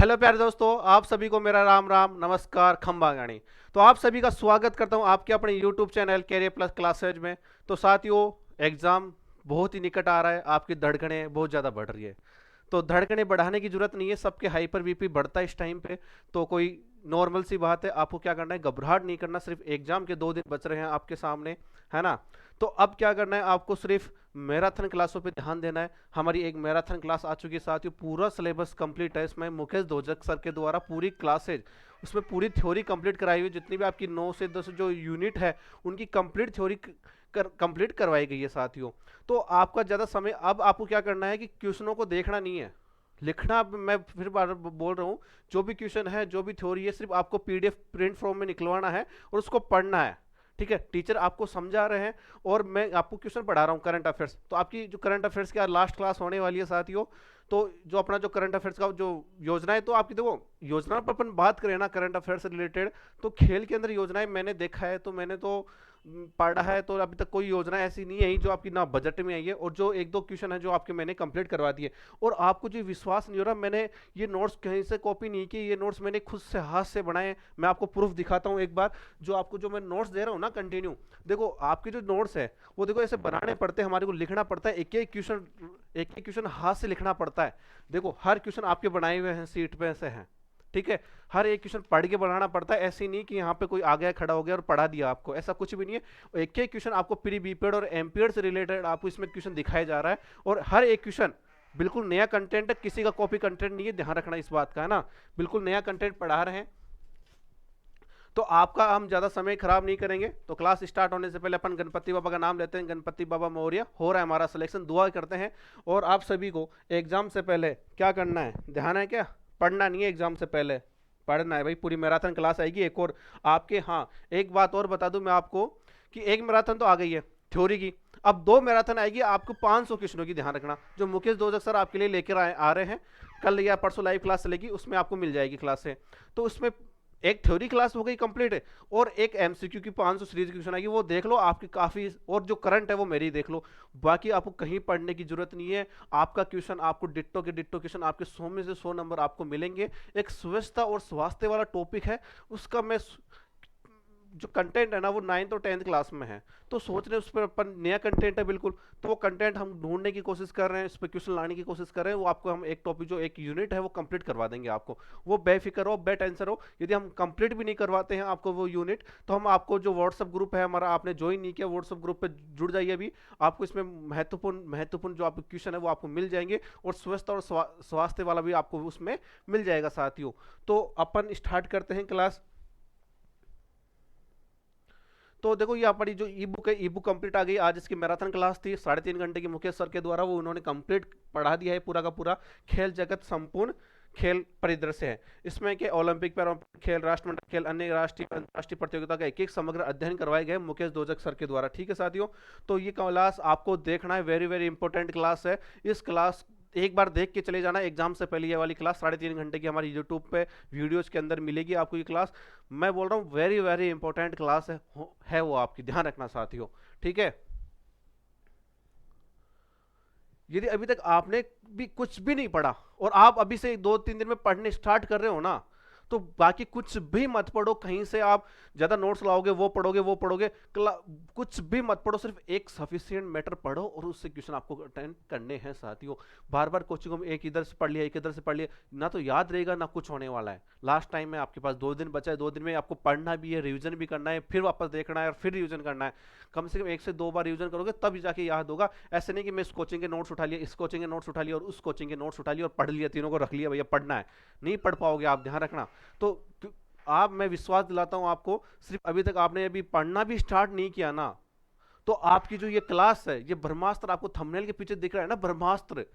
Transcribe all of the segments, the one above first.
Hello प्यारे दोस्तों, आप सभी को मेरा राम राम नमस्कार खंबा गाणी। तो आप सभी का स्वागत करता हूं आपके अपने YouTube channel career plus classes में। तो साथियों, एग्जाम बहुत ही निकट आ रहा है, आपकी धड़कनें बहुत ज़्यादा बढ़ रही है। तो धड़कनें बढ़ाने की जरूरत नहीं है, सबके हाइपर बीपी बढ़ता है इस टाइम पे। तो कोई नॉर्मल सी बात है, आपको क्या करना है, घबराहट नहीं करना। सिर्फ एग्जाम के 2 दिन बच रहे हैं आपके सामने, है ना। तो अब क्या करना है, आपको सिर्फ मैराथन क्लासों पे ध्यान देना है। हमारी एक मैराथन क्लास आ चुकी है साथियों, पूरा सिलेबस कंप्लीट है। इसमें मुकेश धोजक सर के द्वारा पूरी क्लासेज, उसमें पूरी थ्योरी कंप्लीट कराई हुई, जितनी भी आपकी 9 से 10 जो यूनिट है उनकी कंप्लीट थ्योरी कंप्लीट करवाई गई है साथियों। तो आपका ज़्यादा समय, अब आपको क्या करना है कि क्वेश्चनों को देखना नहीं है, लिखना। अब मैं फिर बार बोल रहा हूँ, जो भी क्वेश्चन है, जो भी थ्योरी है, सिर्फ आपको पीडीएफ प्रिंट फॉर्म में निकलवाना है और उसको पढ़ना है। ठीक है, टीचर आपको समझा रहे हैं और मैं आपको क्वेश्चन पढ़ा रहा हूँ करंट अफेयर्स। तो आपकी जो करंट अफेयर्स की लास्ट क्लास होने वाली है साथियों, तो जो अपना जो करंट अफेयर्स का जो योजना है, तो आपकी देखो, योजना पर अपन बात करें ना करंट अफेयर्स से रिलेटेड, तो खेल के अंदर योजनाएं मैंने देखा है, तो मैंने तो पढ़ा है, तो अभी तक कोई योजना ऐसी नहीं आई जो आपकी ना बजट में आई है, और जो एक दो क्वेश्चन है जो आपके मैंने कंप्लीट करवा दिए। और आपको जो विश्वास नहीं हो रहा, मैंने ये नोट्स कहीं से कॉपी नहीं की, ये नोट्स मैंने खुद से हाथ से बनाए। मैं आपको प्रूफ दिखाता हूँ एक बार। जो आपको जो मैं नोट्स दे रहा हूँ ना कंटिन्यू, देखो आपके जो नोट्स है वो देखो ऐसे बनाने पड़ते हैं, हमारे को लिखना पड़ता है, एक एक क्वेश्चन हाथ से लिखना पड़ता है। देखो हर क्वेश्चन आपके बनाए हुए हैं, सीट पे से हैं। ठीक है, हर एक क्वेश्चन पढ़ के बनाना पड़ता है। ऐसे नहीं कि यहाँ पे कोई आ गया खड़ा हो गया और पढ़ा दिया आपको, ऐसा कुछ भी नहीं है। एक एक क्वेश्चन आपको प्री बीपीएड और एमपीएड से रिलेटेड आपको इसमें क्वेश्चन दिखाया जा रहा है, और हर एक क्वेश्चन बिल्कुल नया कंटेंट है, किसी का कॉपी कंटेंट नहीं है, ध्यान रखना इस बात का, है ना। बिल्कुल नया कंटेंट पढ़ा रहे हैं। तो आपका हम ज़्यादा समय खराब नहीं करेंगे, तो क्लास स्टार्ट होने से पहले अपन गणपति बाबा का नाम लेते हैं। गणपति बाबा मौर्य, हो रहा है हमारा सिलेक्शन, दुआ करते हैं। और आप सभी को एग्जाम से पहले क्या करना है, ध्यान है क्या, पढ़ना नहीं है एग्जाम से पहले, पढ़ना है भाई। पूरी मैराथन क्लास आएगी एक और आपके। हाँ, एक बात और बता दूं मैं आपको, कि एक मैराथन तो आ गई है थ्योरी की, अब 2 मैराथन आएगी आपको 500 क्वेश्चनों की। ध्यान रखना, जो मुकेश दोजक सर आपके लिए लेकर आ रहे हैं, कल या परसों लाइव क्लास चलेगी, उसमें आपको मिल जाएगी क्लास से। तो उसमें एक थ्योरी क्लास हो गई कंप्लीट है, और एक एमसीक्यू की 500 सीरीज क्वेश्चन आएगी, वो देख लो आपकी काफी। और जो करंट है वो मेरी देख लो, बाकी आपको कहीं पढ़ने की जरूरत नहीं है। आपका क्वेश्चन आपको डिट्टो के डिट्टो क्वेश्चन आपके 100 में से 100 नंबर आपको मिलेंगे। एक स्वच्छता और स्वास्थ्य वाला टॉपिक है, उसका मैं जो कंटेंट है ना वो 9th और 10th क्लास में है। तो सोच रहे हैं उस पर अपन, नया कंटेंट है बिल्कुल, तो वो कंटेंट हम ढूंढने की कोशिश कर रहे हैं, इस पर क्वेश्चन लाने की कोशिश कर रहे हैं। वो आपको हम एक टॉपिक जो एक यूनिट है वो कंप्लीट करवा देंगे आपको। वो बेफिक्र हो, बेटेंशन हो। यदि हम कंप्लीट भी नहीं करवाते हैं आपको वो यूनिट, तो हम आपको जो व्हाट्सअप ग्रुप है हमारा, आपने ज्वाइन नहीं किया, व्हाट्सअप ग्रुप पे जुड़ जाइए अभी। आपको इसमें महत्वपूर्ण महत्वपूर्ण जो आपके क्वेश्चन है वो आपको मिल जाएंगे, और स्वस्थ और स्वास्थ्य वाला भी आपको उसमें मिल जाएगा साथियों। तो अपन स्टार्ट करते हैं क्लास। तो देखो, ये हमारी जो ई बुक है, ई बुक कंप्लीट आ गई। आज इसकी मैराथन क्लास थी 3.5 घंटे की, मुकेश सर के द्वारा वो उन्होंने कंप्लीट पढ़ा दिया है पूरा का पूरा। खेल जगत संपूर्ण खेल परिदृश्य है। इसमें के ओलंपिक, पैरालंपिक खेल, राष्ट्रमंडल खेल, अन्य राष्ट्रीय अंतर्राष्ट्रीय प्रतियोगिता का एक एक समग्र अध्ययन करवाए गए मुकेश दोजक सर के द्वारा। ठीक है साथियों, तो ये क्लास आपको देखना है, वेरी वेरी इंपॉर्टेंट क्लास है। इस क्लास एक बार देख के चले जाना एग्जाम से पहले। ये वाली क्लास 3.5 घंटे की हमारी यूट्यूब पे वीडियोज के अंदर मिलेगी आपको ये क्लास। मैं बोल रहा हूँ वेरी वेरी इंपॉर्टेंट क्लास है वो आपकी, ध्यान रखना साथियों। ठीक है, यदि अभी तक आपने भी कुछ भी नहीं पढ़ा, और आप अभी से 2-3 दिन में पढ़ने स्टार्ट कर रहे हो ना, तो बाकी कुछ भी मत पढ़ो। कहीं से आप ज्यादा नोट्स लाओगे, वो पढ़ोगे, कुछ भी मत पढ़ो। सिर्फ एक सफिशियंट मैटर पढ़ो और उससे क्वेश्चन आपको अटेंड करने हैं साथियों। बार बार कोचिंग में एक इधर से पढ़ लिया, एक इधर से पढ़ लिया, ना तो याद रहेगा ना कुछ होने वाला है। लास्ट टाइम में आपके पास 2 दिन बचा है, 2 दिन में आपको पढ़ना भी है, रिविजन भी करना है, फिर वापस देखना है और फिर रिविजन करना है। कम से कम 1 से 2 बार रिविजन करोगे तब जाके याद होगा। ऐसे नहीं कि मैं इस कोचिंग के नोट्स उठा लिया, इस कोचिंग के नोट्स उठा लिया और उस कोचिंग के नोट्स उठा लिया और पढ़ लिया, तीनों को रख लिया, भैया पढ़ना है, नहीं पढ़ पाओगे आप, ध्यान रखना। तो आप, मैं विश्वास दिलाता हूं आपको, सिर्फ अभी तक आपने अभी पढ़ना भी स्टार्ट नहीं किया ना, तो आपकी जो ये क्लास है, ये ब्रह्मास्त्र आपको थंबनेल के पीछे दिख रहा है ना, ब्रह्मास्त्र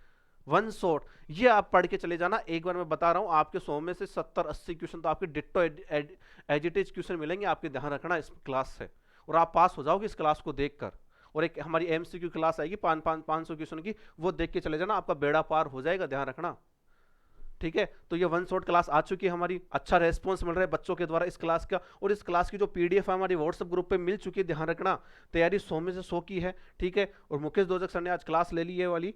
वन शॉट, ये आप पढ़ के चले जाना। एक बार मैं बता रहा हूं, आपके 100 में से 70-80 क्वेश्चन तो आपके डिट्टो एजिटेज क्वेश्चन मिलेंगे आपके, ध्यान रखना इस क्लास से, और आप पास हो जाओगे इस क्लास को देखकर। और एक हमारी एमसीक्यू क्लास आएगी 500 क्वेश्चन की, वो देख के चले जाना, आपका बेड़ा पार हो जाएगा, ध्यान रखना। ठीक है, तो ये वन शॉट क्लास आ चुकी है हमारी, अच्छा रेस्पॉन्स मिल रहा है बच्चों के द्वारा इस क्लास का, और इस क्लास की जो पीडीएफ है हमारी व्हाट्सएप ग्रुप पे मिल चुकी है, ध्यान रखना। तैयारी 100 में से 100 की है। ठीक है, और मुकेश दोजक सर ने आज क्लास ले ली है वाली।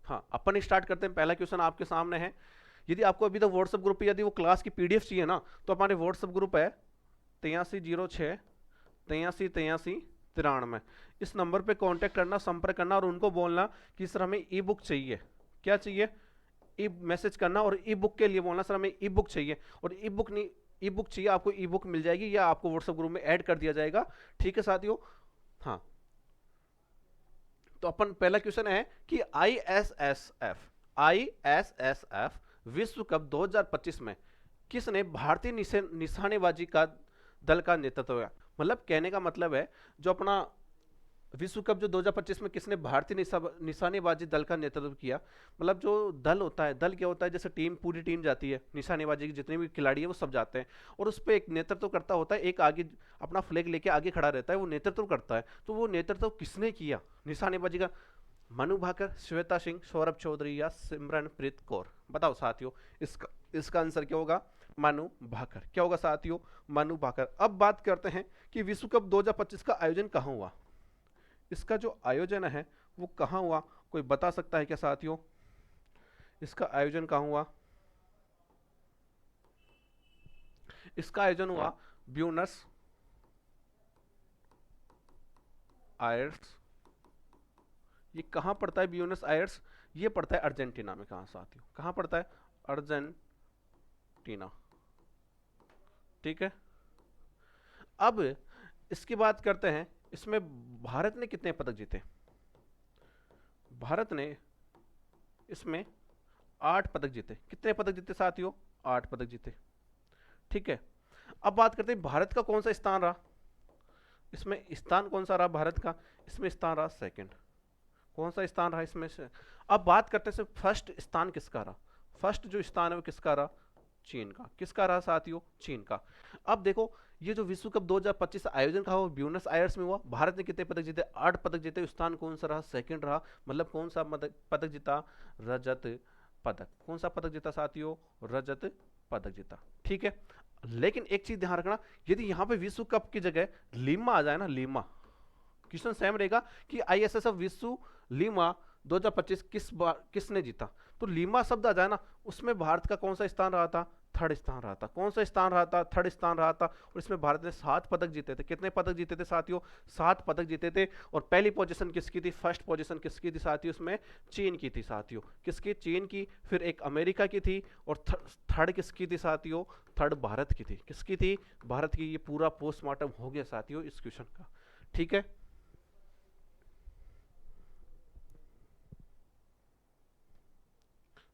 हाँ, अपन स्टार्ट करते हैं। पहला क्वेश्चन आपके सामने है, यदि आपको अभी तक व्हाट्सएप ग्रुप पे यदि वो क्लास की पीडीएफ चाहिए ना, तो हमारे व्हाट्सएप ग्रुप है 8306 83 93 इस नंबर पे कांटेक्ट करना, संपर्क करना और उनको बोलना कि सर हमें ई बुक चाहिए। क्या चाहिए? ई मैसेज करना और ई बुक के लिए बोलना सर हमें ई बुक चाहिए, और ई बुक नहीं, ई बुक चाहिए आपको, ई बुक मिल जाएगी या आपको व्हाट्सएप ग्रुप में ऐड कर दिया जाएगा। ठीक है साथियों। हाँ, तो अपन पहला क्वेश्चन है कि आईएसएसएफ विश्व कप 2025 में किसने भारतीय निशानेबाजी का दल का नेतृत्व किया? मतलब कहने का मतलब है जो अपना विश्व कप जो 2025 में किसने भारतीय निशानेबाजी दल का नेतृत्व किया। मतलब जो दल होता है, दल क्या होता है, जैसे टीम, पूरी टीम जाती है, निशानेबाजी के जितने भी खिलाड़ी है वो सब जाते हैं, और उस पर एक नेतृत्व करता होता है, एक आगे अपना फ्लैग लेके आगे खड़ा रहता है, वो नेतृत्व करता है। तो वो नेतृत्व किसने किया निशानेबाजी का? मनु भाकर, श्वेता सिंह, सौरभ चौधरी या सिमरनप्रीत कौर? बताओ साथियों, इसका आंसर क्या होगा? मनु भाकर। क्या होगा साथियों? मनु भाकर। अब बात करते हैं कि विश्व कप 2025 का आयोजन कहाँ हुआ। इसका जो आयोजन है वो कहाँ हुआ, कोई बता सकता है क्या साथियों? इसका आयोजन कहाँ हुआ? इसका आयोजन हुआ ब्यूनस आयर्स। ये कहाँ पड़ता है ब्यूनस आयर्स? ये पड़ता है अर्जेंटीना में। कहाँ साथियों, कहाँ पड़ता है? अर्जेंटीना। ठीक है। अब इसकी बात करते हैं, इसमें भारत ने कितने पदक जीते? भारत ने इसमें 8 पदक जीते। कितने पदक जीते साथियों? 8 पदक जीते। ठीक है। अब बात करते हैं भारत का कौन सा स्थान रहा इसमें। स्थान कौन सा रहा भारत का? इसमें स्थान रहा सेकंड। कौन सा स्थान रहा इसमें से? अब बात करते हैं फर्स्ट स्थान किसका रहा। फर्स्ट जो स्थान है वो किसका रहा? चीन का। किसका रहा साथियों? चीन का। अब देखो, ये जो विश्व कप 2025 आयोजन का हुआ ब्यूनस आयर्स में हुआ, भारत ने कितने पदक जीते? 8 पदक जीते। स्थान कौन सा रहा? सेकंड रहा। मतलब कौन सा पदक जीता? रजत पदक। कौन सा पदक जीता साथियों? रजत पदक जीता। ठीक है। लेकिन एक चीज ध्यान रखना, यदि यहां पे विश्व कप की जगह लीमा आ जाए ना, लीमा, क्वेश्चन सेम रहेगा कि आईएसएसएफ विश्व लीमा 2025 किसने जीता, तो लीमा शब्द आ जाए ना, उसमें भारत का कौन सा स्थान रहा था? थर्ड स्थान रहा था। कौन सा स्थान रहा था? थर्ड स्थान रहा था। और इसमें भारत ने 7 पदक जीते थे। कितने पदक जीते थे साथियों? 7 पदक जीते थे। और पहली पोजीशन किसकी थी? फर्स्ट पोजीशन किसकी थी साथियों? उसमें चीन की थी साथियों। किसकी? चीन की। फिर एक अमेरिका की थी, और थर्ड किसकी थी साथियों? थर्ड भारत की थी। किसकी थी? भारत की। ये पूरा पोस्टमार्टम हो गया साथियों इस क्वेश्चन का। ठीक है।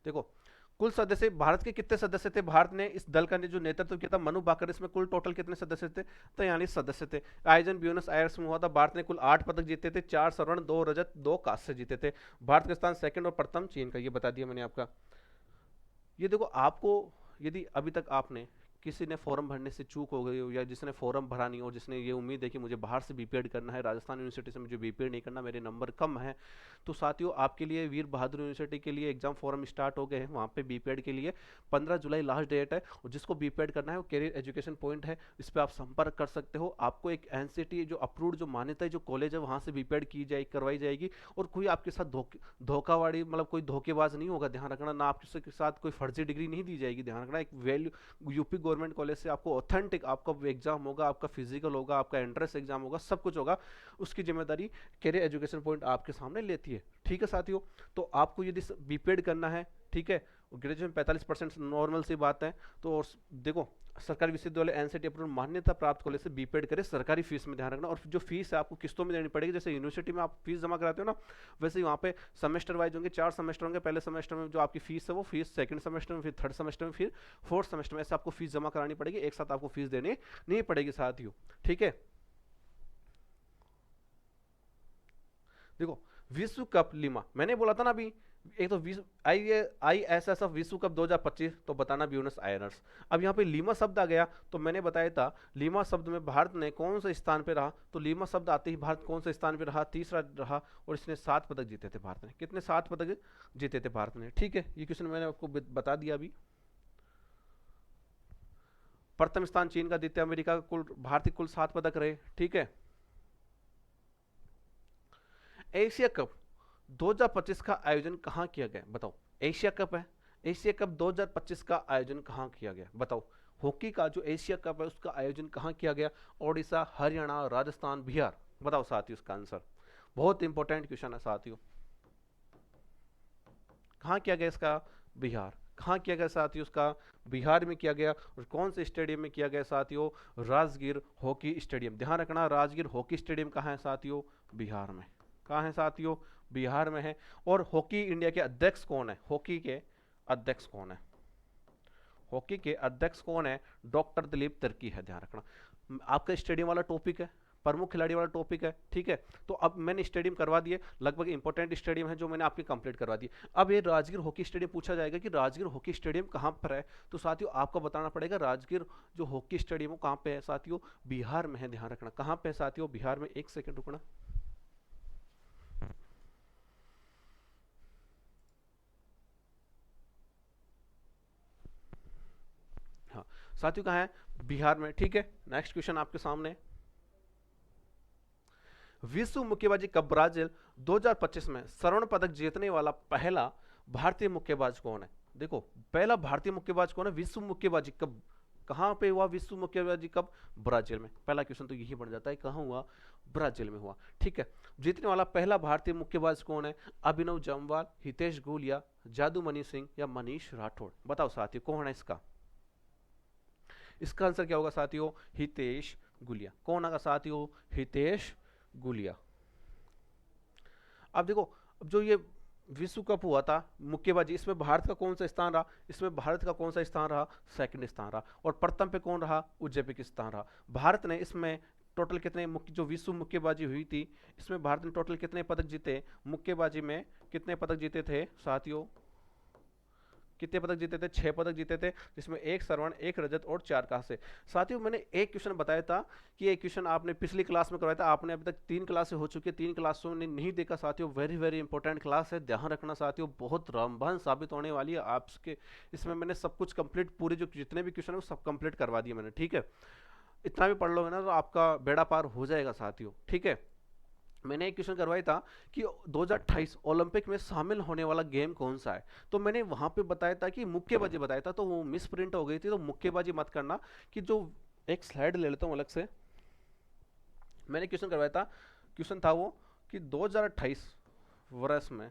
देखो, कुल सदस्य भारत के कितने सदस्य थे? भारत ने इस दल का जो नेतृत्व किया था मनु भाकर, इसमें कुल टोटल कितने सदस्य थे? तो 43 सदस्य थे। आयोजन ब्यूनस आयर्स में हुआ था। भारत ने कुल 8 पदक जीते थे, 4 स्वर्ण, 2 रजत, 2 कांस्य जीते थे। भारत का स्थान सेकंड और प्रथम चीन का। ये बता दिया मैंने आपका। ये देखो, आपको यदि अभी तक आपने किसी ने फॉर्म भरने से चूक हो गई हो, या जिसने फॉर्म भरा नहीं हो, जिसने ये उम्मीद है कि मुझे बाहर से बीपीएड करना है, राजस्थान यूनिवर्सिटी से मुझे बीपीएड नहीं करना, मेरे नंबर कम है, तो साथियों आपके लिए वीर बहादुर यूनिवर्सिटी के लिए एग्जाम फॉर्म स्टार्ट हो गए हैं। वहाँ पे बीपीएड के लिए 15 जुलाई लास्ट डेट है, और जिसको बीपीएड करना है वो कैरियर एजुकेशन पॉइंट है, इस पर आप संपर्क कर सकते हो। आपको एक एनसीटी जो अप्रूव्ड जो मान्यता है जो कॉलेज है वहाँ से बीपीएड की जाए करवाई जाएगी, और कोई आपके साथ धोखावाड़ी मतलब कोई धोखेबाज नहीं होगा, ध्यान रखना ना। आपके साथ कोई फर्जी डिग्री नहीं दी जाएगी, ध्यान रखना। एक वैल्यू यूपी गवर्नमेंट कॉलेज से आपको ऑथेंटिक आपका एग्जाम होगा, आपका फिजिकल होगा, आपका एंट्रेंस एग्जाम होगा, सब कुछ होगा। उसकी जिम्मेदारी कैरियर एजुकेशन पॉइंट आपके सामने लेती है। ठीक है साथियों। तो आपको यदि बीपीएड करना है, ठीक है, ग्रेजुएशन 45% नॉर्मल सी बात है। तो देखो, सरकारी विश्वविद्यालय एनसीटी अप्रूव मान्यता प्राप्त कॉलेज से बीपीएड करें, सरकारी फीस में ध्यान रखना। और जो फीस है आपको किस्तों में देनी पड़ेगी। जैसे यूनिवर्सिटी में आप फीस जमा कराते हो ना, वैसे ही वहाँ पे सेमेस्टर वाइज होंगे, 4 सेमेस्टर होंगे। पहले सेमेस्टर में जो आपकी फीस है वो फीस, सेकंड सेमेस्टर में, फिर थर्ड सेमेस्टर में, फिर फोर्थ सेमेस्टर में, ऐसे आपको फीस जमा करानी पड़ेगी। एक साथ आपको फीस देनी नहीं पड़ेगी साथियों। ठीक है। देखो, विश्व कप लीमा मैंने बोला था ना अभी, एक तो आईएसएसएफ विश्व कप 2025, तो बताना ब्यूनस आयर्स। अब यहाँ पे लीमा शब्द आ गया, तो मैंने बताया था लीमा शब्द में भारत ने कौन से स्थान पे रहा, तो लीमा शब्द आते ही भारत कौन से स्थान पे रहा? तीसरा रहा, और इसने 7 पदक जीते थे भारत ने। कितने? 7 पदक जीते थे भारत ने। ठीक है, ये क्वेश्चन मैंने आपको बता दिया अभी। प्रथम स्थान चीन का, द्वितीय अमेरिका का, कुल भारत के कुल 7 पदक रहे। ठीक है। एशिया कप 2025 का आयोजन कहाँ किया गया? बताओ। एशिया कप है, एशिया कप 2025 का आयोजन कहाँ किया गया, बताओ। हॉकी का जो एशिया कप है उसका आयोजन कहाँ किया गया, ओडिशा, हरियाणा, राजस्थान, बिहार, बताओ साथियों उसका आंसर। बहुत इंपॉर्टेंट क्वेश्चन है साथियों। कहाँ किया गया इसका, बिहार। कहाँ किया गया साथियों उसका, बिहार में किया गया। और कौन से स्टेडियम में किया गया साथियों, राजगीर हॉकी स्टेडियम। ध्यान रखना, राजगीर हॉकी स्टेडियम कहाँ है साथियों, बिहार में। कहाँ है साथियों, बिहार में है। और हॉकी इंडिया के अध्यक्ष कौन है, हॉकी के अध्यक्ष कौन है, हॉकी के अध्यक्ष कौन है, डॉक्टर दिलीप तिर्की है। ध्यान रखना, आपका स्टेडियम वाला टॉपिक है, प्रमुख खिलाड़ी वाला टॉपिक है, ठीक है। तो अब मैंने स्टेडियम करवा दिए, लगभग इंपॉर्टेंट स्टेडियम है जो मैंने आपके कंप्लीट करवा दिए। अब ये राजगीर हॉकी स्टेडियम पूछा जाएगा कि राजगीर हॉकी स्टेडियम कहाँ पर है, तो साथियों आपको बताना पड़ेगा राजगीर जो हॉकी स्टेडियम है कहाँ पे है साथियों, बिहार में है। ध्यान रखना कहाँ पे है साथियों, बिहार में। एक सेकंड रुकना। हाँ साथियों कहाँ है, बिहार में, ठीक है। नेक्स्ट क्वेश्चन आपके सामने, विश्व मुक्केबाजी कप ब्राजील 2025 में स्वर्ण पदक जीतने वाला पहला भारतीय मुक्केबाज कौन है। देखो, पहला भारतीय मुक्केबाज कौन है, विश्व मुक्केबाजी कप कहां पे हुआ, विश्व मुक्केबाजी कप ब्राजील में। पहला क्वेश्चन तो यही बन जाता है, कहां हुआ, ब्राजील में हुआ, ठीक है। जीतने वाला पहला भारतीय मुक्केबाज कौन है, अभिनव जम्वाल, हितेश गुलिया, जादूमणि सिंह या मनीष राठौड़, बताओ साथियों कौन है इसका। इसका आंसर क्या होगा साथियों, हितेश गुलिया। कौन होगा साथियों, हितेश गुलिया। अब देखो, अब जो ये विश्व कप हुआ था मुक्केबाजी, इसमें भारत का कौन सा स्थान रहा, इसमें भारत का कौन सा स्थान रहा, सेकंड स्थान रहा। और प्रथम पे कौन रहा, उज्बेकिस्तान रहा। भारत ने इसमें टोटल कितने जो विश्व मुक्केबाजी हुई थी, इसमें भारत ने टोटल कितने पदक जीते, मुक्केबाजी में कितने पदक जीते थे साथियों, कितने पदक जीते थे, 6 पदक जीते थे, जिसमें एक स्वर्ण, एक रजत और 4 कांसे। साथियों मैंने एक क्वेश्चन बताया था कि एक क्वेश्चन आपने पिछली क्लास में करवाया था, आपने अभी तक 3 क्लासें हो चुकी है, 3 क्लासों ने नहीं देखा साथियों, वेरी वेरी इंपॉर्टेंट क्लास है, ध्यान रखना साथियों, बहुत रामबाण साबित होने वाली है आपके। इसमें मैंने सब कुछ कंप्लीट, पूरे जो जितने भी क्वेश्चन है वो सब कंप्लीट करवा दिए मैंने, ठीक है। इतना भी पढ़ लोगे ना तो आपका बेड़ा पार हो जाएगा साथियों, ठीक है। मैंने एक क्वेश्चन करवाया था कि 2028 ओलंपिक में शामिल होने वाला गेम कौन सा है, तो मैंने वहां पे बताया था कि मुक्केबाजी बताया था, तो वो मिस प्रिंट हो गई थी, तो मुक्केबाजी मत करना। कि जो एक स्लाइड ले लेता हूँ अलग से, मैंने क्वेश्चन करवाया था, क्वेश्चन था वो कि 2028 वर्ष में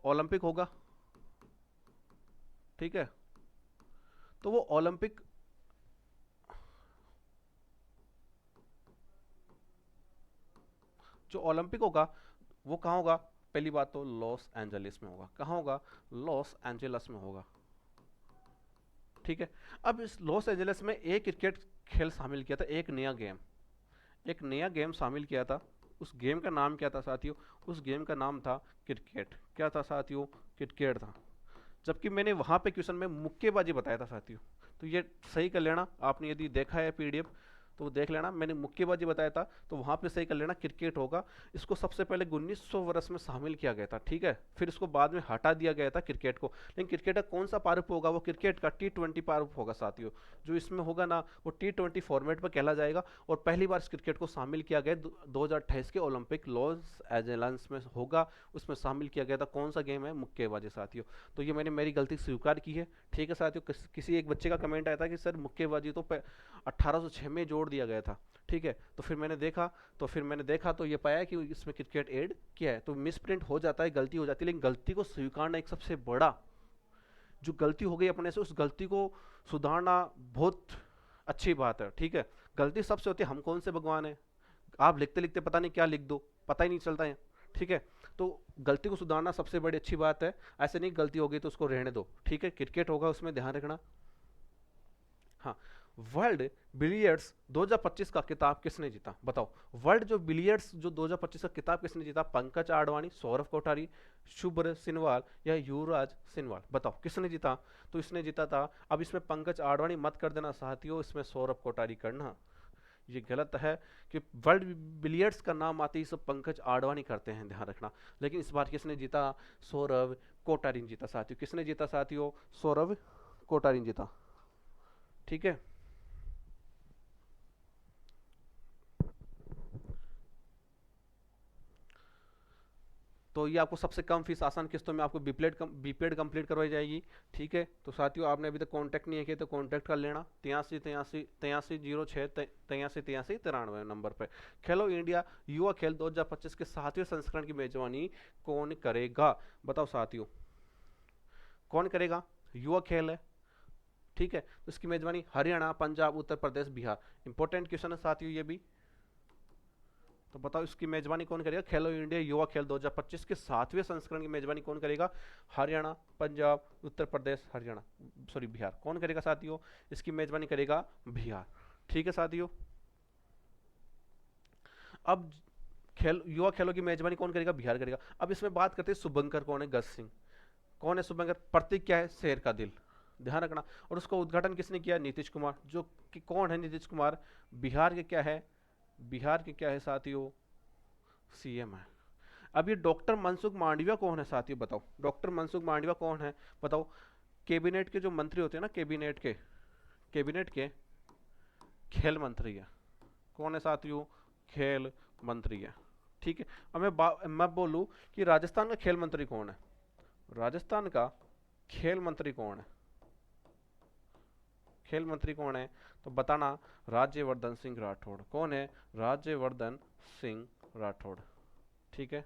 ओलंपिक होगा, ठीक है। तो वो ओलंपिक, जो ओलंपिक होगा वो कहाँ होगा, पहली बात तो लॉस एंजलिस में होगा। कहाँ होगा, लॉस एंजलिस में होगा, ठीक है। अब इस लॉस एंजलिस में एक क्रिकेट खेल शामिल किया था, एक नया गेम, एक नया गेम शामिल किया था। उस गेम का नाम क्या था साथियों, उस गेम का नाम था क्रिकेट। क्या था साथियों, क्रिकेट था। जबकि मैंने वहां पे क्वेश्चन में मुक्केबाजी बताया था साथियों, तो ये सही कर लेना, आपने यदि देखा है पीडीएफ तो देख लेना, मैंने मुक्केबाजी बताया था तो वहां पे सही कर लेना, क्रिकेट होगा। इसको सबसे पहले 1900 वर्ष में शामिल किया गया था, ठीक है। फिर इसको बाद में हटा दिया गया था क्रिकेट को। लेकिन क्रिकेट का कौन सा पारुप होगा, वो क्रिकेट का T20 पारुप होगा साथियों। जो इसमें होगा ना वो T20 फॉर्मेट पर खेला जाएगा। और पहली बार इस क्रिकेट को शामिल किया गया 2028 के ओलंपिक लॉस एंजल्स में होगा, उसमें शामिल किया गया था। कौन सा गेम है, मुक्केबाजी साथियों। तो ये मैंने मेरी गलती स्वीकार की है, ठीक है साथियों। किसी एक बच्चे का कमेंट आया था कि सर मुक्केबाजी तो 1806 में जोड़ दिया गया था, ठीक है। तो फिर मैंने देखा तो ये पाया कि इसमें क्रिकेट ऐड किया है, तो मिस प्रिंट हो जाता है, गलती हो जाती है, लेकिन गलती को स्वीकारना एक सबसे बड़ा, जो गलती हो गई अपने से उस गलती को सुधारना बहुत अच्छी बात है, ठीक है। गलती सबसे होती है, हम कौन से भगवान हैं, आप लिखते लिखते पता नहीं क्या लिख दो, पता ही नहीं चलता है, ठीक है। तो गलती को सुधारना सबसे बड़ी अच्छी बात है। ऐसे नहीं गलती हो गई तो उसको रहने दो, ठीक है। क्रिकेट होगा उसमें, ध्यान रखना। हाँ, वर्ल्ड बिलियर्ड्स 2025 का किताब किसने जीता, बताओ। वर्ल्ड जो बिलियर्ड्स जो 2025 का किताब किसने जीता, पंकज आडवाणी, सौरव कोठारी, शुभ्र सिनवाल या युवराज सिनवाल, बताओ किसने जीता। तो इसने जीता था, अब इसमें पंकज आडवाणी मत कर देना साथियों, इसमें सौरव कोठारी करना, ये गलत है। कि वर्ल्ड बिलियर्ड्स का नाम आते ही सब पंकज आडवाणी करते हैं, ध्यान रखना। लेकिन इस बार किसने जीता, सौरव कोठारी जीता साथियों। किसने जीता साथियों, सौरव कोठारी जीता, ठीक है। तो ये आपको सबसे कम फीस आसान किस्तों में आपको बीपेड कंप्लीट करवाई जाएगी। ठीक है, तो साथियों आपने अभी तक कांटेक्ट नहीं किया तो कांटेक्ट कर लेना 83 नंबर पे। खेलो इंडिया युवा खेल 2025 के 7वें संस्करण की मेजबानी कौन करेगा? बताओ साथियों, कौन करेगा? युवा खेल है, ठीक है, तो इसकी मेजबानी हरियाणा, पंजाब, उत्तर प्रदेश, बिहार। इंपॉर्टेंट क्वेश्चन है साथियों ये भी। तो बताओ इसकी मेजबानी कौन करेगा? खेलो इंडिया युवा खेल 2025 के 7वें संस्करण की मेजबानी कौन करेगा? हरियाणा, पंजाब, उत्तर प्रदेश, हरियाणा, सॉरी बिहार। कौन करेगा साथियों? इसकी मेजबानी करेगा बिहार। ठीक है साथियों, अब युवा खेलों की मेजबानी कौन करेगा? बिहार करेगा। अब इसमें बात करते हैं शुभंकर कौन है, गज सिंह कौन है शुभंकर? प्रतीक क्या है? शेर का दिल, ध्यान रखना। और उसका उद्घाटन किसने किया? नीतीश कुमार। जो कि कौन है नीतीश कुमार? बिहार के क्या है? बिहार के क्या है साथियों? सीएम है। अब ये डॉक्टर मनसुख मांडविया कौन है साथियों? बताओ डॉक्टर मनसुख मांडविया कौन है? बताओ। कैबिनेट के जो मंत्री होते हैं ना, कैबिनेट के खेल मंत्री है। कौन है साथियों? खेल मंत्री है। ठीक है, अब मैं बोलूं कि राजस्थान का खेल मंत्री कौन है? राजस्थान का खेल मंत्री कौन है? खेल मंत्री कौन है? तो बताना। राज्यवर्धन सिंह राठौड़। कौन है? राज्यवर्धन सिंह राठौड़। ठीक है,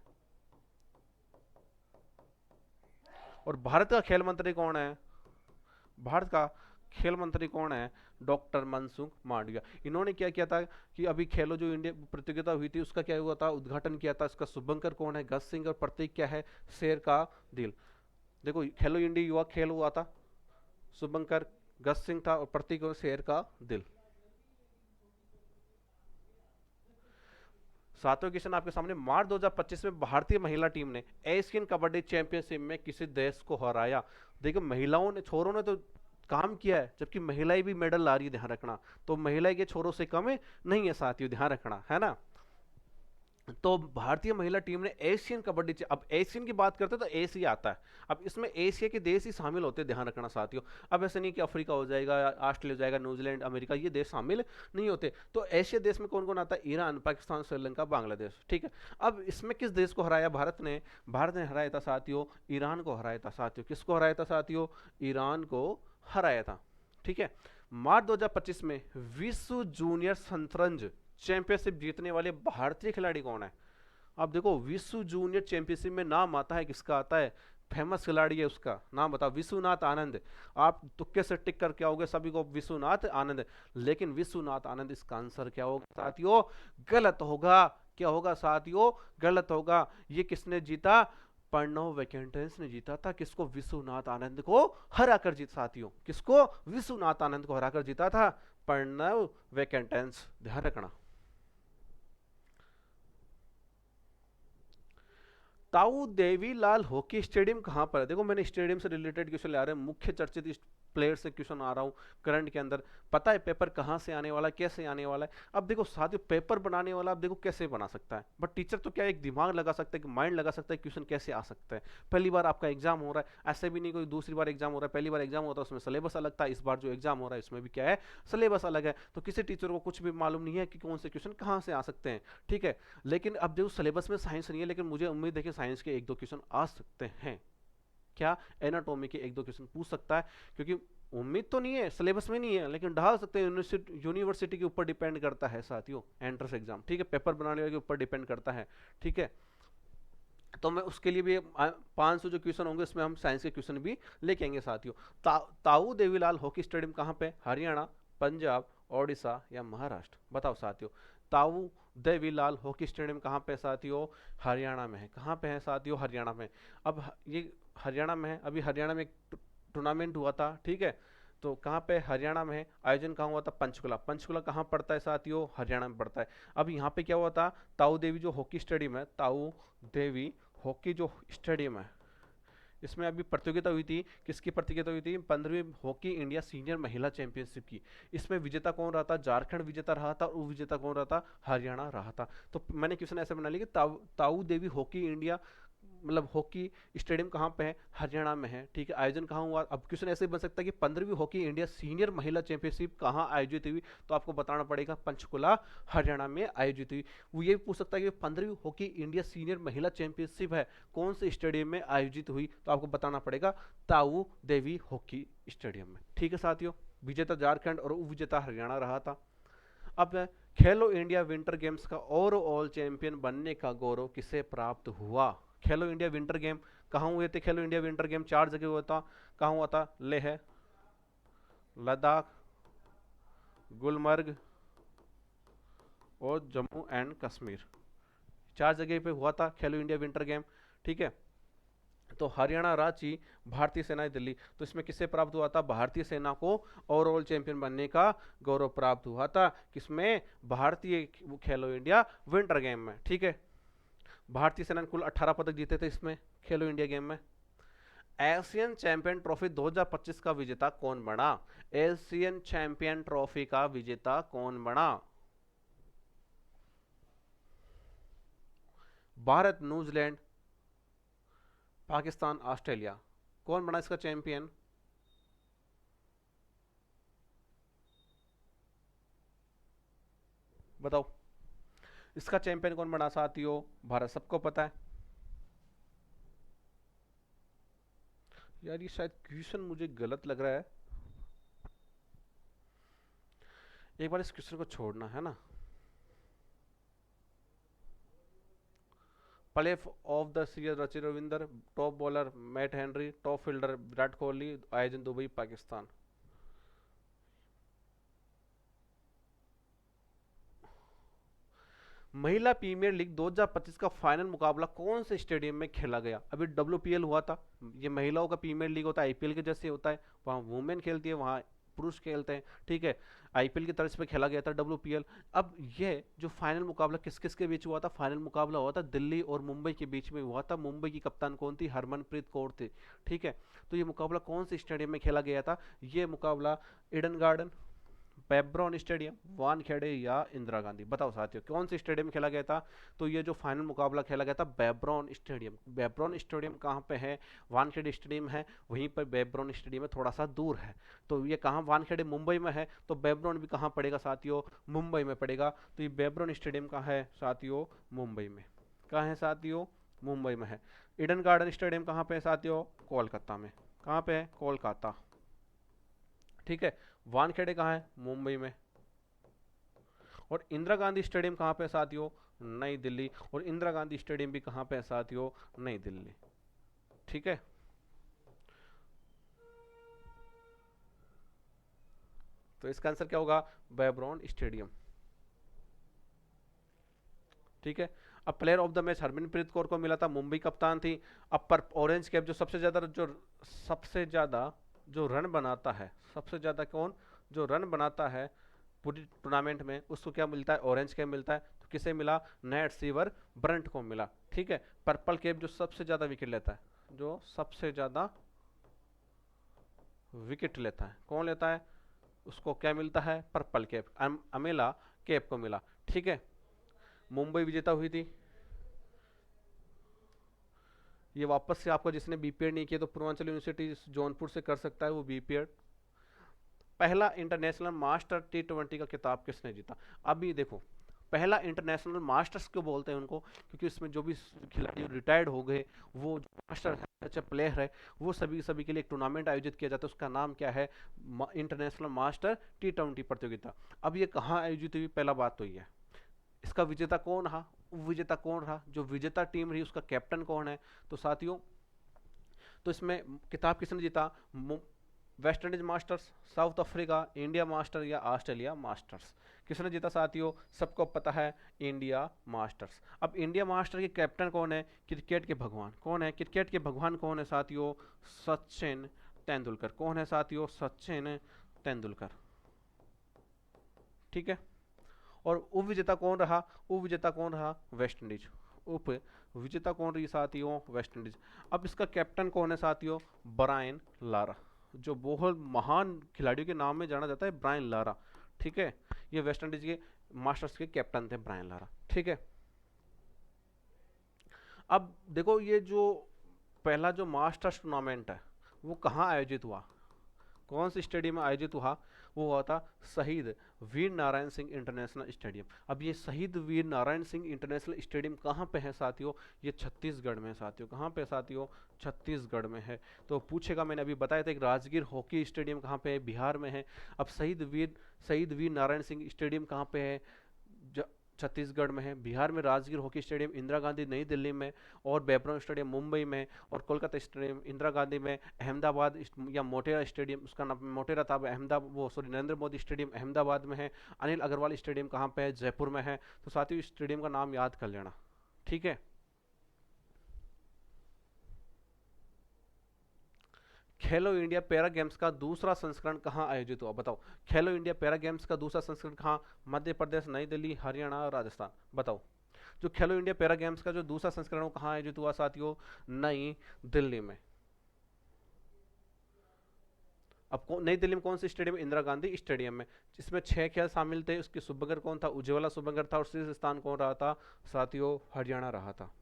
और भारत का खेल मंत्री कौन है? भारत का खेल मंत्री कौन है? डॉक्टर मनसुख मांडविया। इन्होंने क्या किया था कि अभी खेलो जो इंडिया प्रतियोगिता हुई थी उसका क्या हुआ था? उद्घाटन किया था। इसका शुभंकर कौन है? गज सिंह। और प्रतीक क्या है? शेर का दिल। देखो खेलो इंडिया युवा खेल हुआ था, शुभंकर गज सिंह था और प्रतीक और शेर का दिल। सातवें क्वेश्चन आपके सामने। मार्च 2025 में भारतीय महिला टीम ने एशियन कबड्डी चैंपियनशिप में किसी देश को हराया? देखो महिलाओं ने, छोरों ने तो काम किया है, जबकि महिलाएं भी मेडल ला रही है, ध्यान रखना। तो महिलाएं के छोरों से कम है नहीं है साथियों, ध्यान रखना है ना। तो भारतीय महिला टीम ने एशियन कबड्डी, अब एशियन की बात करते हैं तो एशिया आता है। अब इसमें एशिया के देश ही शामिल होते हैं, ध्यान रखना साथियों। अब ऐसे नहीं कि अफ्रीका हो जाएगा, ऑस्ट्रेलिया हो जाएगा, न्यूजीलैंड, अमेरिका, ये देश शामिल नहीं होते। तो एशिया देश में कौन कौन आता है? ईरान, पाकिस्तान, श्रीलंका, बांग्लादेश। ठीक है, अब इसमें किस देश को हराया भारत ने? भारत ने हराया था साथियों ईरान को हराया था साथियों। किसको हराया था साथियों? ईरान को हराया था। ठीक है, मार्च 2025 में विश्व जूनियर शतरंज चैंपियनशिप जीतने वाले भारतीय खिलाड़ी कौन है? अब देखो विश्व जूनियर चैंपियनशिप में नाम आता है, किसका आता है? फेमस खिलाड़ी है, उसका नाम बताओ। विश्वनाथ आनंद। आप तुक्के से टिक करके आओगे सभी को विश्वनाथ आनंद, लेकिन विश्वनाथ आनंद इसका आंसर क्या होगा साथियों? गलत होगा। क्या होगा साथियों? गलत होगा। ये किसने जीता? प्रणव वैकेंटेंस ने जीता था। किसको? विश्वनाथ आनंद को हराकर जीत साथियों। किसको? विश्वनाथ आनंद को हराकर जीता था प्रणव वैकेंटेंस, ध्यान रखना। ताऊ देवीलाल हॉकी स्टेडियम कहाँ पर है? देखो मैंने स्टेडियम से रिलेटेड क्वेश्चन आ रहे हैं, मुख्य चर्चित प्लेयर से क्वेश्चन आ रहा हूँ करंट के अंदर। पता है पेपर कहाँ से आने वाला है, कैसे आने वाला है? अब देखो साथियों, पेपर बनाने वाला अब देखो कैसे बना सकता है, बट टीचर तो क्या एक दिमाग लगा सकता है, कि माइंड लगा सकता है क्वेश्चन कैसे आ सकता है। पहली बार आपका एग्जाम हो रहा है, ऐसे भी नहीं कोई दूसरी बार एग्जाम हो रहा है, पहली बार एग्जाम होता है उसमें सिलेबस अलग था, इस बार जो एग्जाम हो रहा है उसमें भी क्या है? सिलेबस अलग है। तो किसी टीचर को कुछ भी मालूम नहीं है कि कौन से क्वेश्चन कहाँ से आ सकते हैं। ठीक है, लेकिन अब देखो सिलेबस में साइंस नहीं है, लेकिन मुझे उम्मीद है कि साइंस के एक दो क्वेश्चन आ सकते हैं। क्या? एनाटॉमी के एक दो क्वेश्चन पूछ सकता है, क्योंकि उम्मीद तो नहीं है, सिलेबस में नहीं है, लेकिन डाल सकते हैं। यूनिवर्सिटी के ऊपर डिपेंड करता है साथियों एंट्रेंस एग्जाम। ठीक है, पेपर बनाने वाले के ऊपर डिपेंड करता है। ठीक है, तो मैं उसके लिए भी 500 जो क्वेश्चन होंगे उसमें हम साइंस के क्वेश्चन भी लेके आएंगे साथियों। ताऊ देवीलाल हॉकी स्टेडियम कहाँ पे? हरियाणा, पंजाब, ओडिशा या महाराष्ट्र? बताओ साथियों। ताऊ देवीलाल हॉकी स्टेडियम कहाँ पे साथियों? हरियाणा में है। कहाँ पे है साथियों? हरियाणा में। अब ये हरियाणा में है। अभी हरियाणा में एक टूर्नामेंट हुआ था, ठीक है, तो कहाँ पे? हरियाणा में है। आयोजन कहाँ हुआ था? पंचकुला। पंचकुला कहाँ पड़ता है साथियों? हरियाणा में पड़ता है। अब यहाँ पे क्या हुआ था? ताऊ देवी जो हॉकी स्टेडियम है, ताऊ देवी हॉकी जो स्टेडियम है, इसमें अभी प्रतियोगिता हुई थी। किसकी प्रतियोगिता हुई थी? 15वीं हॉकी इंडिया सीनियर महिला चैंपियनशिप की। इसमें विजेता कौन रहा था? झारखंड विजेता रहा था, और उपविजेता कौन रहा था? हरियाणा रहा था। तो मैंने क्वेश्चन ऐसे बना लिया कि ताऊ देवी हॉकी इंडिया मतलब हॉकी स्टेडियम कहाँ पे है, हरियाणा में है। ठीक है, आयोजन कहाँ हुआ, अब क्वेश्चन ऐसे बन सकता है कि 15वीं हॉकी इंडिया सीनियर महिला चैंपियनशिप कहाँ आयोजित हुई, तो आपको बताना पड़ेगा पंचकुला हरियाणा में आयोजित हुई। वो ये भी पूछ सकता है कि 15वीं हॉकी इंडिया सीनियर महिला चैंपियनशिप है कौन से स्टेडियम में आयोजित हुई, तो आपको बताना पड़ेगा ताऊ देवी हॉकी स्टेडियम में। ठीक है साथियों, विजेता झारखंड और उपविजेता हरियाणा रहा था। अब खेलो इंडिया विंटर गेम्स का ओवरऑल चैंपियन बनने का गौरव किसे प्राप्त हुआ। खेलो इंडिया विंटर गेम कहाँ हुए थे, खेलो इंडिया विंटर गेम 4 जगह हुआ था। कहाँ हुआ था, लेह, लद्दाख, गुलमर्ग और जम्मू एंड कश्मीर, 4 जगह पे हुआ था खेलो इंडिया विंटर गेम। ठीक है, तो हरियाणा, रांची, भारतीय सेना, दिल्ली, तो इसमें किससे प्राप्त हुआ था, भारतीय सेना को ओवरऑल चैंपियन बनने का गौरव प्राप्त हुआ था। किसमें, भारतीय खेलो इंडिया विंटर गेम में। ठीक है, भारतीय सेना ने कुल 18 पदक जीते थे इसमें खेलो इंडिया गेम में। एशियन चैंपियन ट्रॉफी 2025 का विजेता कौन बना, एशियन चैंपियन ट्रॉफी का विजेता कौन बना। भारत, न्यूजीलैंड, पाकिस्तान, ऑस्ट्रेलिया, कौन बना इसका चैंपियन। बताओ, इसका चैंपियन कौन बना साथियों, भारत, सबको पता है। यार ये शायद क्वेश्चन मुझे गलत लग रहा है, एक बार इस क्वेश्चन को छोड़ना है ना। Play of the series Rachin Ravinder, top bowler Matt Henry, top fielder Virat Kohli, आयोजन दुबई पाकिस्तान। महिला प्रीमियर लीग 2025 का फाइनल मुकाबला कौन से स्टेडियम में खेला गया। अभी WPL हुआ था, ये महिलाओं का प्रीमियर लीग होता है, IPL के जैसे होता है, वहाँ वुमेन खेलती है, वहाँ पुरुष खेलते हैं। ठीक है, IPL की तर्ज पे खेला गया था WPL। अब ये जो फाइनल मुकाबला किस किस के बीच हुआ था, फाइनल मुकाबला हुआ था दिल्ली और मुंबई के बीच में हुआ था। मुंबई की कप्तान कौन थी, हरमनप्रीत कौर थी। ठीक है, तो ये मुकाबला कौन से स्टेडियम में खेला गया था, ये मुकाबला ईडन गार्डन, पेब्रॉन स्टेडियम, वानखेड़े या इंदिरा गांधी। बताओ साथियों कौन से स्टेडियम खेला गया था, तो ये जो फाइनल मुकाबला खेला गया था बेब्रॉन स्टेडियम। बेब्रॉन स्टेडियम कहाँ पे है, वानखेड़े स्टेडियम है, वहीं पर बेब्रॉन स्टेडियम है, थोड़ा सा दूर है। तो ये कहाँ, वानखेड़े मुंबई में है, तो बेब्रॉन भी कहाँ पड़ेगा साथियों, मुंबई में पड़ेगा। तो ये बेब्रॉन स्टेडियम कहाँ है साथियों, मुंबई में। कहाँ है साथियों, मुंबई में है। ईडन गार्डन स्टेडियम कहाँ पे है साथियों, कोलकाता में। कहाँ पे है, कोलकाता। ठीक है, वानखेड़े कहाँ है, मुंबई में। और इंदिरा गांधी स्टेडियम कहाँ पे है साथियों, नई दिल्ली। और इंदिरा गांधी स्टेडियम भी कहाँ पे है साथियों, नई दिल्ली। ठीक है, तो इसका आंसर क्या होगा, बेब्रॉन स्टेडियम। ठीक है, अब player of the match Harmanpreet Kaur को मिला था, मुंबई कप्तान थी। अब पर ऑरेंज कैप जो सबसे ज्यादा जो रन बनाता है, सबसे ज्यादा कौन जो रन बनाता है पूरी टूर्नामेंट में, उसको क्या मिलता है, ऑरेंज कैप मिलता है। तो किसे मिला, नेट सीवर ब्रंट को मिला। ठीक है, पर्पल कैप जो सबसे ज्यादा विकेट लेता है, जो सबसे ज्यादा विकेट लेता है, कौन लेता है, उसको क्या मिलता है, पर्पल कैप, अमेला कैप को मिला। ठीक है, मुंबई विजेता हुई थी। ये वापस से आपको जिसने बीपीएड नहीं किया तो पूर्वांचल यूनिवर्सिटी जौनपुर से कर सकता है वो बीपीएड। पहला इंटरनेशनल मास्टर T20 का खिताब किसने जीता। अभी देखो, पहला इंटरनेशनल मास्टर्स क्यों बोलते हैं उनको, क्योंकि इसमें जो भी खिलाड़ी रिटायर्ड हो गए, वो मास्टर है, अच्छा प्लेयर है, वो सभी सभी के लिए एक टूर्नामेंट आयोजित किया जाता है, उसका नाम क्या है, इंटरनेशनल मास्टर T20 प्रतियोगिता। अब ये कहाँ आयोजित हुई, पहला बात तो ये है। इसका विजेता कौन रहा, विजेता कौन रहा, जो विजेता टीम रही उसका कैप्टन कौन है। तो साथियों, तो इसमें किताब किसने जीता, West Indies masters, south Africa, India master या ऑस्ट्रेलिया मास्टर्स। किसने जीता साथियों, सबको पता है, इंडिया मास्टर्स। अब इंडिया मास्टर के कैप्टन कौन है, क्रिकेट के भगवान कौन है, क्रिकेट के भगवान कौन है साथियों, सचिन तेंदुलकर। कौन है साथियों, सचिन तेंदुलकर। ठीक है, और उप विजेता कौन रहा, उप विजेता कौन रहा, वेस्ट इंडीज। उप विजेता कौन रही साथियों, वेस्ट इंडीज। अब इसका कैप्टन कौन है साथियों, ब्रायन लारा, जो बहुत महान खिलाड़ियों के नाम में जाना जाता है, ब्रायन लारा। ठीक है, ये वेस्ट इंडीज के मास्टर्स के कैप्टन थे ब्रायन लारा। ठीक है, अब देखो ये जो पहला जो मास्टर्स टूर्नामेंट है वो कहाँ आयोजित हुआ, कौन से स्टेडियम में आयोजित हुआ, वो हुआ था शहीद वीर नारायण सिंह इंटरनेशनल स्टेडियम। अब ये शहीद वीर नारायण सिंह इंटरनेशनल स्टेडियम कहाँ पे है साथियों, ये छत्तीसगढ़ में है साथियों। कहाँ पे साथियों, छत्तीसगढ़ में है। तो पूछेगा, मैंने अभी बताया था एक राजगीर हॉकी स्टेडियम कहाँ पे है, बिहार में है। अब शहीद वीर नारायण सिंह स्टेडियम कहाँ पे है, छत्तीसगढ़ में है। बिहार में राजगीर हॉकी स्टेडियम इंदिरा गांधी नई दिल्ली में, और बेब्रो स्टेडियम मुंबई में, और कोलकाता स्टेडियम इंदिरा गांधी में। अहमदाबाद या मोटेरा स्टेडियम, उसका नाम मोटेरा था, अहमदाबाद वो सॉरी नरेंद्र मोदी स्टेडियम अहमदाबाद में है। अनिल अग्रवाल स्टेडियम कहाँ पे है, जयपुर में है। तो साथियों इस स्टेडियम का नाम याद कर लेना, ठीक है। खेलो इंडिया पैरा गेम्स का दूसरा संस्करण कहाँ आयोजित हुआ, बताओ। खेलो इंडिया पैरा गेम्स का दूसरा संस्करण कहाँ, मध्य प्रदेश, नई दिल्ली, हरियाणा और राजस्थान, बताओ। जो खेलो इंडिया पैरा गेम्स का जो दूसरा संस्करण वो कहाँ आयोजित हुआ साथियों, नई दिल्ली में। अब नई दिल्ली में कौन सी स्टेडियम, इंदिरा गांधी स्टेडियम में। इसमें 6 खेल शामिल थे, उसके शुभंकर कौन था, उज्ज्वला शुभंकर था, और शीर्ष स्थान कौन रहा था साथियों, हरियाणा रहा था।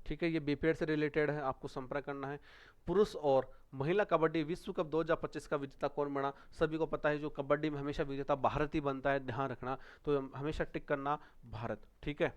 ठीक है, ये बीपीएड से रिलेटेड है, आपको संपर्क करना है। पुरुष और महिला कबड्डी विश्व कप 2025 का विजेता कौन बना, सभी को पता है जो कबड्डी में हमेशा विजेता भारत ही बनता है, ध्यान रखना। तो हमेशा टिक करना भारत, ठीक है।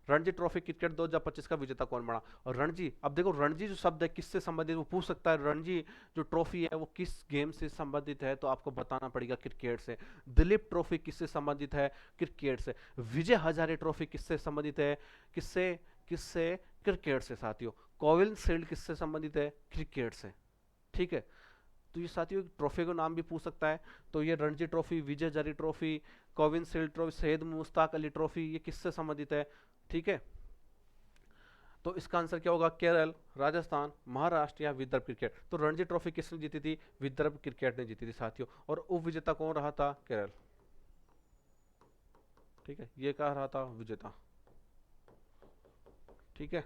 रणजी ट्रॉफी क्रिकेट 2025 का विजेता कौन बना। और रणजी, अब देखो रणजी जो शब्द है किससे संबंधित, वो पूछ सकता है रणजी जो ट्रॉफी है वो किस गेम से संबंधित है, तो आपको बताना पड़ेगा क्रिकेट से। दिलीप ट्रॉफी किससे संबंधित है, क्रिकेट से। विजय हजारे ट्रॉफी किससे संबंधित है, किससे किससे क्रिकेट से साथियों। कोविल शील्ड किससे संबंधित है, क्रिकेट से, ठीक है। तो ये साथियों ट्रॉफी का नाम भी पूछ सकता है। तो ये रणजी ट्रॉफी, विजय हजारे ट्रॉफी, कोविन शील्ड ट्रॉफी, शहीद मुश्ताक अली ट्रॉफी, ये किससे संबंधित है, ठीक है। तो इसका आंसर क्या होगा, केरल, राजस्थान, महाराष्ट्र या विदर्भ क्रिकेट। तो रणजी ट्रॉफी किसने जीती थी, विदर्भ क्रिकेट ने जीती थी साथियों। और उप विजेता कौन रहा था, केरल, ठीक है। ये कहा रहा था विजेता, ठीक है।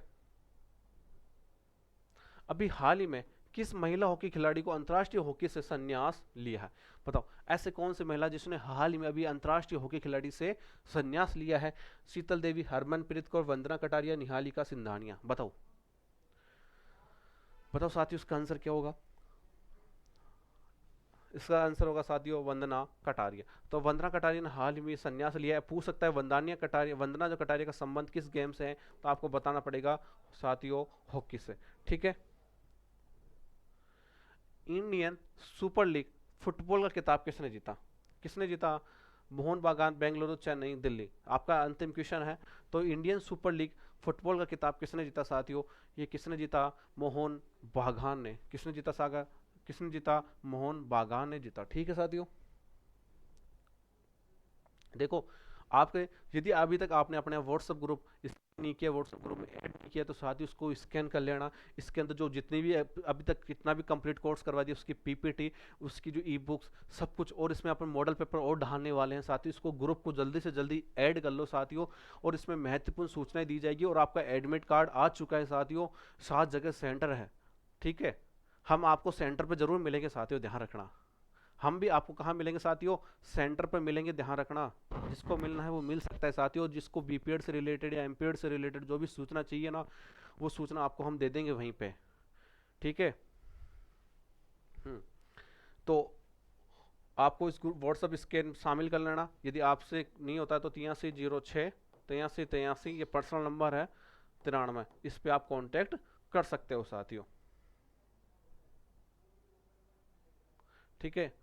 अभी हाल ही में किस महिला हॉकी खिलाड़ी को अंतर्राष्ट्रीय हॉकी से संन्यास लिया है, बताओ। ऐसे कौन सी महिला जिसने हाल ही में अभी अंतर्राष्ट्रीय हॉकी खिलाड़ी से संन्यास लिया है। शीतल देवी, हरमनप्रीत कौर, वंदना कटारिया, निहालिका सिंधानिया, बताओ। बताओ साथियों इसका आंसर क्या होगा। इसका आंसर होगा साथियों वंदना कटारिया। तो वंदना कटारिया ने हाल ही में संन्यास लिया है। पूछ सकता है वंदना कटारिया, वंदना जो कटारिया का संबंध किस गेम से है, तो आपको बताना पड़ेगा साथियों हॉकी से, ठीक है। इंडियन सुपर लीग फुटबॉल का खिताब किसने जीता, किसने जीता। मोहन बागान, बेंगलुरु, चेन्नई, दिल्ली, आपका अंतिम क्वेश्चन है। तो इंडियन सुपर लीग फुटबॉल का खिताब किसने जीता साथियों, ये किसने जीता, मोहन बागान ने। किसने जीता सागर, किसने जीता, मोहन बागान ने जीता, ठीक है साथियों। देखो आपके, यदि अभी तक आपने अपने व्हाट्सएप ग्रुप नहीं किया, व्हाट्सएप ग्रुप में ऐड नहीं किया, तो साथ ही उसको स्कैन कर लेना। इसके अंदर जो जितनी भी अभी तक कितना भी कंप्लीट कोर्स करवा दिया, उसकी पीपीटी, उसकी जो ई बुक्स, सब कुछ, और इसमें अपन मॉडल पेपर और डालने वाले हैं साथियों। इसको ग्रुप को जल्दी से जल्दी ऐड कर लो साथियों। और इसमें महत्वपूर्ण सूचनाएं दी जाएगी। और आपका एडमिट कार्ड आ चुका है साथियों, 7 जगह सेंटर है, ठीक है। हम आपको सेंटर पर जरूर मिलेंगे साथियों, ध्यान रखना। हम भी आपको कहाँ मिलेंगे साथियों, सेंटर पर मिलेंगे, ध्यान रखना। जिसको मिलना है वो मिल सकता है साथियों। जिसको बीपीएड से रिलेटेड या एमपीएड से रिलेटेड जो भी सूचना चाहिए ना, वो सूचना आपको हम दे देंगे वहीं पे, ठीक है। हम्म, तो आपको इस ग्रुप व्हाट्सअप स्कैन शामिल कर लेना। यदि आपसे नहीं होता है तो 8306 83 83 ये पर्सनल नंबर है, 93, इस पे आप कांटेक्ट कर सकते हो साथियों, ठीक है।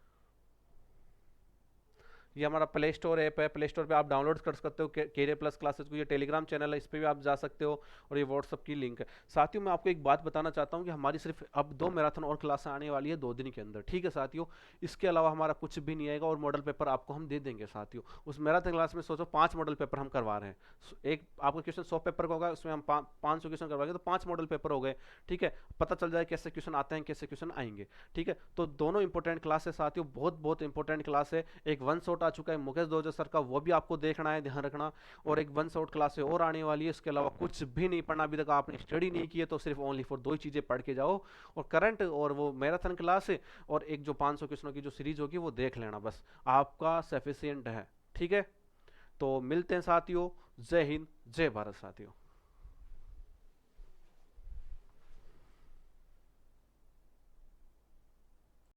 ये हमारा प्ले स्टोर ऐप है, प्ले स्टोर पे आप डाउनलोड कर सकते हो कैरियर प्लस क्लासेस को। ये टेलीग्राम चैनल है, इस पे भी आप जा सकते हो। और ये व्हाट्सअप की लिंक है साथियों। मैं आपको एक बात बताना चाहता हूँ कि हमारी सिर्फ अब 2 मैराथन और क्लासें आने वाली है 2 दिन के अंदर, ठीक है साथियों। इसके अलावा हमारा कुछ भी नहीं आएगा। और मॉडल पेपर आपको हम दे देंगे साथियों। उस मैराथन क्लास में सोचो 5 मॉडल पेपर हम करवा रहे हैं। एक आपका क्वेश्चन 100 पेपर का होगा, उसमें हम 500 क्वेश्चन करवाएंगे, तो 5 मॉडल पेपर हो गए, ठीक है। पता चल जाए कैसे क्वेश्चन आते हैं, कैसे क्वेश्चन आएंगे, ठीक है। तो दोनों इंपॉर्टेंट क्लास है साथियों, बहुत बहुत इंपॉर्टेंट क्लास है। एक वन शॉट आ चुका है मुकेश दोजो सर का, वो भी आपको देखना है, ध्यान रखना। और एक वन शॉट क्लास और आने वाली है। इसके अलावा कुछ भी नहीं पढ़ना, अभी तक आपने स्टडी नहीं की है तो सिर्फ ओनली फॉर 2 ही चीजें पढ़ के जाओ। और करंट और वो मैराथन क्लास है, और एक जो 500 क्वेश्चनों की जो सीरीज होगी वो देख लेना, बस आपका सफिशियंट है, ठीक है। तो मिलते हैं साथियों। जय हिंद, जय भारत साथियों।